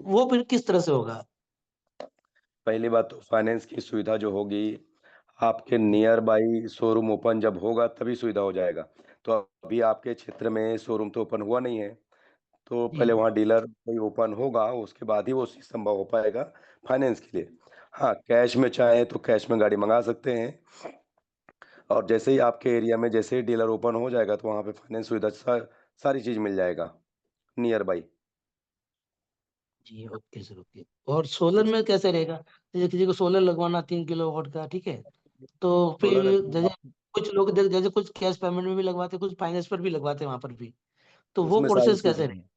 वो फिर किस तरह से होगा? पहली बात तो फाइनेंस की सुविधा जो होगी, आपके जी, नियर बाई शोरूम ओपन जब होगा तभी सुविधा हो जाएगा। तो अभी आपके क्षेत्र में शोरूम तो ओपन हुआ नहीं है, तो जी, पहले वहाँ डीलर कोई ओपन होगा, उसके बाद ही वो चीज़ संभव हो पाएगा फाइनेंस के लिए। हाँ, कैश में चाहें तो कैश में गाड़ी मँगा सकते हैं और जैसे ही आपके एरिया में जैसे ही डीलर ओपन हो जाएगा, तो वहाँ पे फाइनेंस सुविधा सारी चीज़ मिल जाएगा नियर बाई। जी, ओके सर, ओके। और सोलर में कैसे रहेगा? जैसे किसी को सोलर लगवाना 3 किलोवाट का, ठीक है, तो फिर सोलर जैसे कुछ लोग जैसे कुछ कैश पेमेंट में भी लगवाते, कुछ फाइनेंस पर भी लगवाते हैं वहां पर भी, तो वो उसमें सारी प्रोसेस कैसे सुविधाएँ रहेगा? हैं।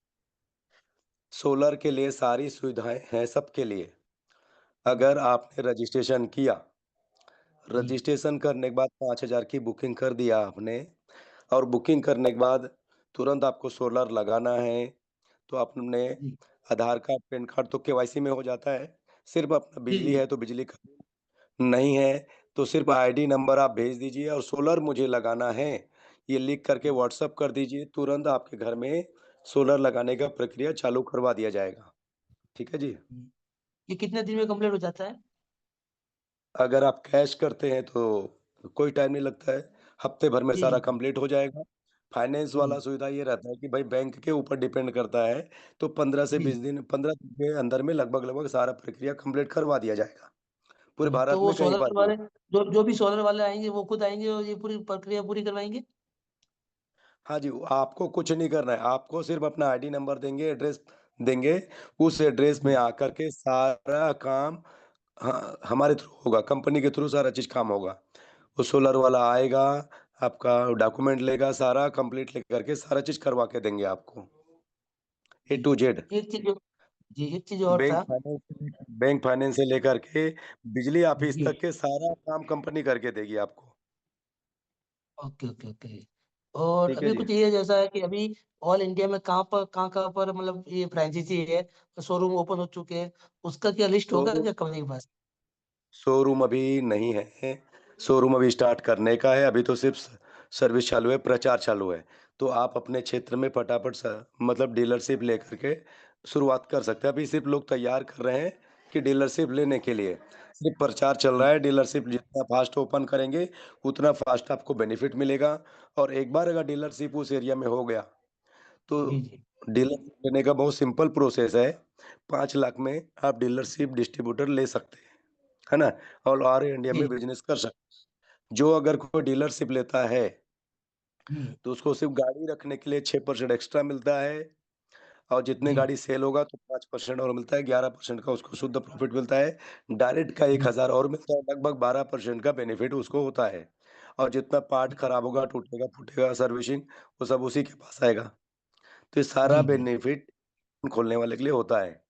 सोलर के लिए सारी सुविधाएँ हैं सबके लिए। हम्म, अगर आपने रजिस्ट्रेशन किया, जी, रजिस्ट्रेशन करने के बाद 5,000 की बुकिंग कर दिया आपने और बुकिंग करने के बाद तुरंत आपको सोलर लगाना है, तो आपने जी, आधार कार्ड, पैन कार्ड तो केवाईसी में हो जाता है। सिर्फ़ अपना जी, बिजली जी, है तो बिजली का बिल, नहीं है तो सिर्फ़ आईडी नंबर आप भेज दीजिए और सोलर मुझे लगाना है, ये लिख करके जी, व्हाट्सएप कर दीजिए, तुरंत आपके घर में सोलर लगाने का प्रक्रिया चालू करवा दिया जाएगा। ठीक है जी? जी। ये कितने दिन में कंप्लीट हो जाता है? अगर आप कैश करते हैं तो कोई टाइम नहीं लगता है, हफ्ते भर में जी, सारा जी, कंप्लीट हो जाएगा। फाइनेंस वाला जी, सुविधा ये रहता है कि भाई बैंक के ऊपर डिपेंड करता है, तो 15 से जी, 20 दिन 15 दिन के अंदर में लगभग-लगभग सारा प्रक्रिया कंप्लीट करवा दिया जाएगा, पूरे जी। तो भारत वो में कहीं सोलर पर भी वाले, हो। जो जो भी सोलर वाले आएंगे वो खुद आएंगे और ये पूरी प्रक्रिया पूरी करवाएंगे? हाँ जी, आपको कुछ नहीं करना है, आपको सिर्फ़ अपना आईडी नंबर देंगे, एड्रेस देंगे, उस एड्रेस में जी, आकर के सारा काम हाँ, हमारे थ्रू होगा, कंपनी के थ्रू सारा चीज़ काम होगा। वो सोलर वाला आएगा, आपका डॉक्यूमेंट लेगा, सारा कंप्लीट लेकर के सारा चीज़ करवा के देंगे आपको, ए जी। To Z. एक चीज जी, एक चीज और था। बैंक फाइनेंस से लेकर के बिजली ऑफ़िस जी, तक के सारा काम कंपनी करके देगी आपको। Okay, okay, okay. और ठीक है अभी जी। कुछ ये जैसा है कि अभी ऑल इंडिया में कहाँ पर मतलब ये फ्रेंचाइजी है, शोरूम ओपन हो चुके हैं, उसका क्या लिस्ट होगा शोरूम क्या कंपनी के पास? शोरूम अभी नहीं है, शोरूम अभी स्टार्ट करने का है, अभी तो सिर्फ़ सर्विस चालू है, प्रचार चालू है। तो आप अपने क्षेत्र में फटाफट मतलब डीलरशिप लेकर के शुरुआत कर सकते हैं। अभी सिर्फ़ लोग तैयार कर रहे हैं कि डीलरशिप लेने के लिए, सिर्फ़ प्रचार चल रहा जी, है, डीलरशिप जितना फ़ास्ट ओपन करेंगे, उतना फ़ास्ट आपको बेनिफिट मिलेगा और एक बार अगर डीलरशिप उस एरिया में हो गया, तो जी, जी, डीलरशिप लेने का बहुत सिंपल प्रोसेस है, 5 लाख में आप डीलरशिप डिस्ट्रीब्यूटर ले सकते हैं, है ना? ऑल इंडिया में जी, बिज़नेस कर सकते हैं। जो अगर कोई डीलरशिप लेता है, जी, तो उसको सिर्फ़ गाड़ी रखने के लिए 6% एक्स्ट्रा मिलता है और जितने जी, गाड़ी सेल होगा तो 5% और मिलता है, 11% का उसको शुद्ध प्रॉफ़िट मिलता है। डायरेक्ट का जी, 1,000 और मिलता है, लगभग 12% का बेनिफिट उसको होता है और जितना पार्ट जी, खराब होगा, टूटेगा, फूटेगा, सर्विसिंग, वो सब उसी के पास आएगा। तो ये सारा जी, जी, बेनिफिट खोलने वाले के लिए होता है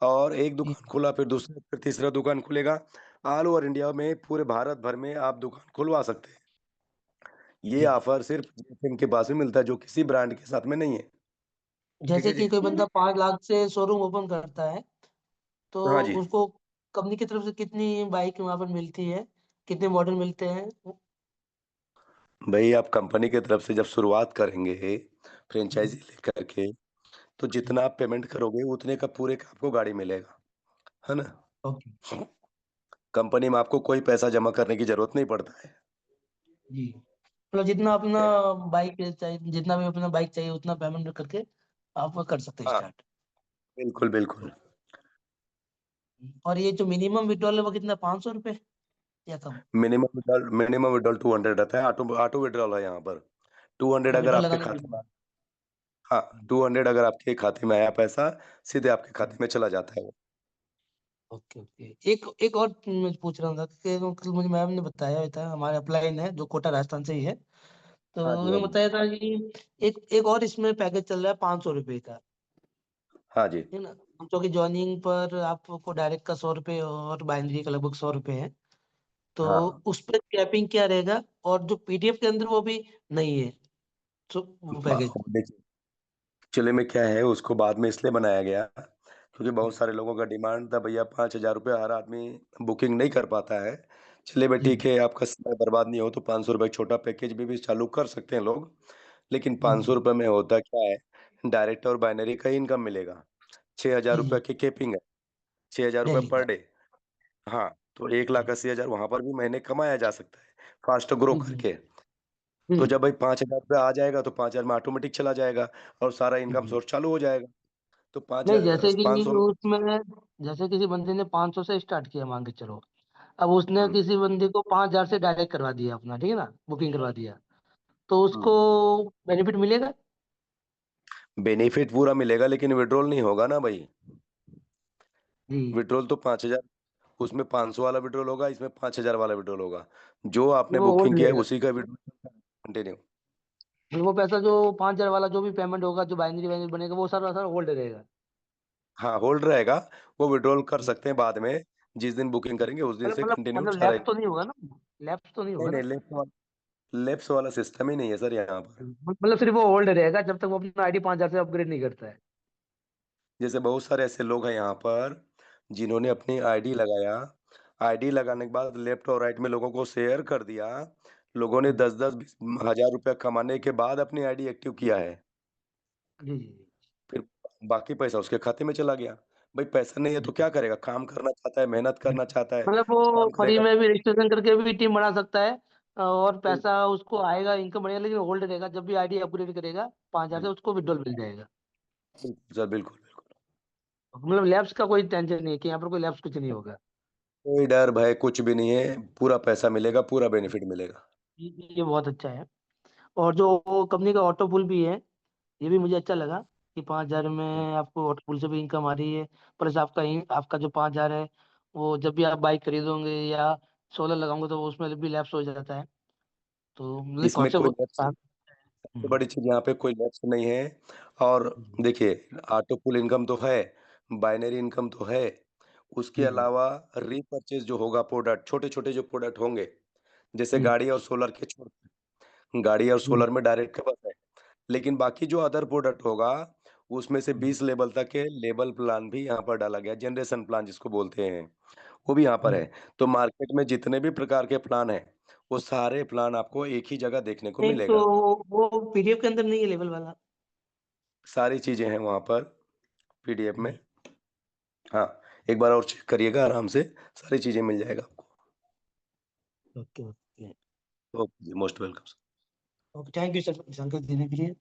और एक जी, दुकान खुला, फिर दूसरा, फिर तीसरा दुकान खुलेगा। ऑल ओवर इंडिया में, पूरे भारत भर में आप दुकान खुलवा सकते हैं। ये जी। ऑफ़र सिर्फ़ जियो के पास में मिलता है, जो किसी ब्रांड के साथ में नहीं है। ठीक जैसे है कि जी? कोई बंदा 5 लाख से शोरूम ओपन करता है, तो हाँ जी। उसको कंपनी की तरफ से कितनी बाइक वहां पर मिलती है, कितने मॉडल मिलते हैं? भई आप कंपनी की तरफ से जब शुरुआत करेंगे, जी, फ्रैंचाइज़ी लेकर के, तो जी, जितना आप पेमेंट करोगे उतने का पूरे का आपको गाड़ी मिलेगा, है ना? ओके, कंपनी में आपको कोई पैसा जमा करने की ज़रूरत नहीं पड़ता है। जी। मतलब जितना अपना बाइक चाहिए, जितना भी अपना बाइक चाहिए उतना पेमेंट करके आप कर सकते हैं हाँ, स्टार्ट। बिल्कुल, बिल्कुल। और ये जो मिनिमम विड्रॉल है वो कितना, 500 रुपये या कम? मिनिमम विथड्रॉल 200 रहता है, ऑटो ऑटो विथड्रॉल है यहाँ पर। 200 अगर विड्रॉल आपके लगाने के खाते में, बाद? हाँ, 200 अगर आपके खाते में आया पैसा, सीधे आपके खाते जी, में चला जाता है वो। Okay, okay. एक एक और मैं पूछ रहा था कि कल मुझे मैम ने बताया था, हमारे अपलाइन है जो कोटा राजस्थान से ही है, तो हाँ जी, हाँ उन्होंने जी। बताया था कि एक एक और इसमें पैकेज चल रहा है 500 रुपये का, हाँ जी। है ना? जो कि ज्वाइनिंग पर आपको डायरेक्ट का 100 रुपये और बाइनरी का लगभग 100 रुपये है। तो हाँ। उस पर कैपिंग क्या रहेगा? और जो पीडीएफ के अंदर वो भी नहीं है, तो वो पैकेज। देखिए, एक्चुअली में क्या है, उसको बाद में इसलिए बनाया गया क्योंकि बहुत जी, सारे लोगों का डिमांड था, भैया 5,000 रुपए हर आदमी बुकिंग नहीं कर पाता है। चलिए भाई जी, ठीक है, आपका समय बर्बाद नहीं हो तो ₹500 छोटा पैकेज भी चालू कर सकते हैं लोग। लेकिन जी, ₹500 जी, में होता क्या है, डायरेक्ट और बाइनरी का ही इनकम मिलेगा। 6,000 जी रुपए जी। की केपिंग है, 6,000 रुपए डेली पर का। डे। हाँ, तो 1 जी लाख 80,000 वहाँ पर भी महीने कमाया जा सकता है, फास्ट ग्रो जी जी। करके। तो जी जब भाई 5,000 रुपए आ जाएगा तो 5,000 में ऑटोमेटिक चला जाएगा और सारा जी इनकम जी। सोर्स चालू हो जाएगा। तो नहीं, जैसे कि 500 में उसमें, जैसे किसी बंदे ने 500 से स्टार्ट किया मान के चलो, अब उसने हुँ, किसी बंदे को 5,000 से डायरेक्ट करवा दिया अपना, ठीक है ना, बुकिंग करवा दिया, तो उसको हुँ। बेनिफिट मिलेगा? बेनिफिट पूरा मिलेगा लेकिन विथड्रॉल नहीं होगा ना भाई। जी। विथड्रॉल तो 5,000 उसमें 500 वाला विथड्रॉल होगा, इसमें 5,000 वाला विथड्रॉल होगा। जो फिर आपने वो होल्ड बुकिंग किया है रहेगा, उसी का विथड्रॉल कंटिन्यू। फिर वो पैसा जो 5,000 वाला जो भी पेमेंट होगा, जो बाइनरी वाइनरी बनेगा, वो सारा सारा होल्ड रहेगा। हाँ, होल्ड रहेगा, वो विथड्रॉल कर सकते हैं बाद में, जिस दिन बुकिंग करेंगे उस दिन मतलब से मतलब कंटिन्यू मतलब सारा लैप्स तो नहीं होगा ना? लैप्स तो नहीं नहीं, होगा नहीं ना? लैप्स वाला सिस्टम ही नहीं है सर यहाँ पर। मतलब फिर वो होल्ड रहेगा जब तक वो अपना आईडी 5,000 से अपग्रेड नहीं करता है। जैसे बहुत सारे ऐसे लोग हैं यहाँ पर, जिन्होंने अपनी आईडी लगाया, आईडी लगाने के बाद लेफ्ट और राइट में लोगों को शेयर कर दिया। लोगों ने हम्म, 10-10 20 हज़ार रुपए कमाने के बाद अपनी आईडी एक्टिव किया है। जी जी फिर बाकी पैसा उसके खाते में चला गया। भाई पैसा नहीं है तो जी। क्या करेगा? काम करना चाहता है, मेहनत करना चाहता है, मतलब वो काम फ्री करेगा। में भी रजिस्ट्रेशन करके भी टीम बना सकता है, और बिल पैसा उसको आएगा, इनकम बढ़ेगा, लेकिन होल्ड रहेगा। जब भी आईडी अपग्रेड करेगा 5,000 से, बिल उसको विड्रॉल मिल जाएगा। बिल्कुल सर, बिल्कुल, बिल्कुल। मतलब लैब्स का कोई टेंशन नहीं है कि यहाँ पर कोई लैब्स कुछ नहीं होगा। कोई डर भय कुछ भी नहीं है, पूरा पैसा मिलेगा, पूरा बेनिफिट मिलेगा। ये बहुत अच्छा है। और जो कंपनी का ऑटो पुल भी है, ये भी मुझे अच्छा लगा कि 5,000 में आपको ऑटो पुल से भी इनकम आ रही है। प्लस आपका जो 5,000 है, वो जब भी आप बाइक खरीदोगे या सोलर लगाओगे तो वो उसमें भी लैप्स हो जाता है। तो मतलब इसमें कोई कॉन्सेप्ट। लैप्स सबसे हम्म बड़ी चीज़ यहाँ पे कोई लैप्स नहीं है और हम्म, देखिए ऑटो पुल इनकम तो है, बाइनरी इनकम तो है, उसके जी जी अलावा रीपरचेज़ जो होगा प्रोडक्ट, छोटे-छोटे जो प्रोडक्ट होंगे, जैसे जी गाड़ी और सोलर के छोड़ गाड़ी और जी सोलर में डायरेक्ट खपत है। लेकिन बाकी जो अदर प्रोडक्ट होगा, उसमें से हम्म 20 लेवल तक के लेबल प्लान भी यहाँ पर डाला गया है, जनरेशन प्लान जिसको बोलते हैं, वो भी यहाँ पर हम्म। है। तो मार्केट में जितने भी प्रकार के प्लान हैं, वो सारे प्लान आपको एक ही जगह देखने को नहीं तो मिलेगा। वो पीडीएफ के अंदर नहीं है लेवल वाला? सारी चीज़ें हैं वहाँ पर पीडीएफ में। जी। हाँ, एक बार और चेक करिएगा आराम से, सारी चीज़ें मिल जाएगा आपको। Okay okay. Okay, most welcome. Okay, thank you sir जानकारी देने के लिए।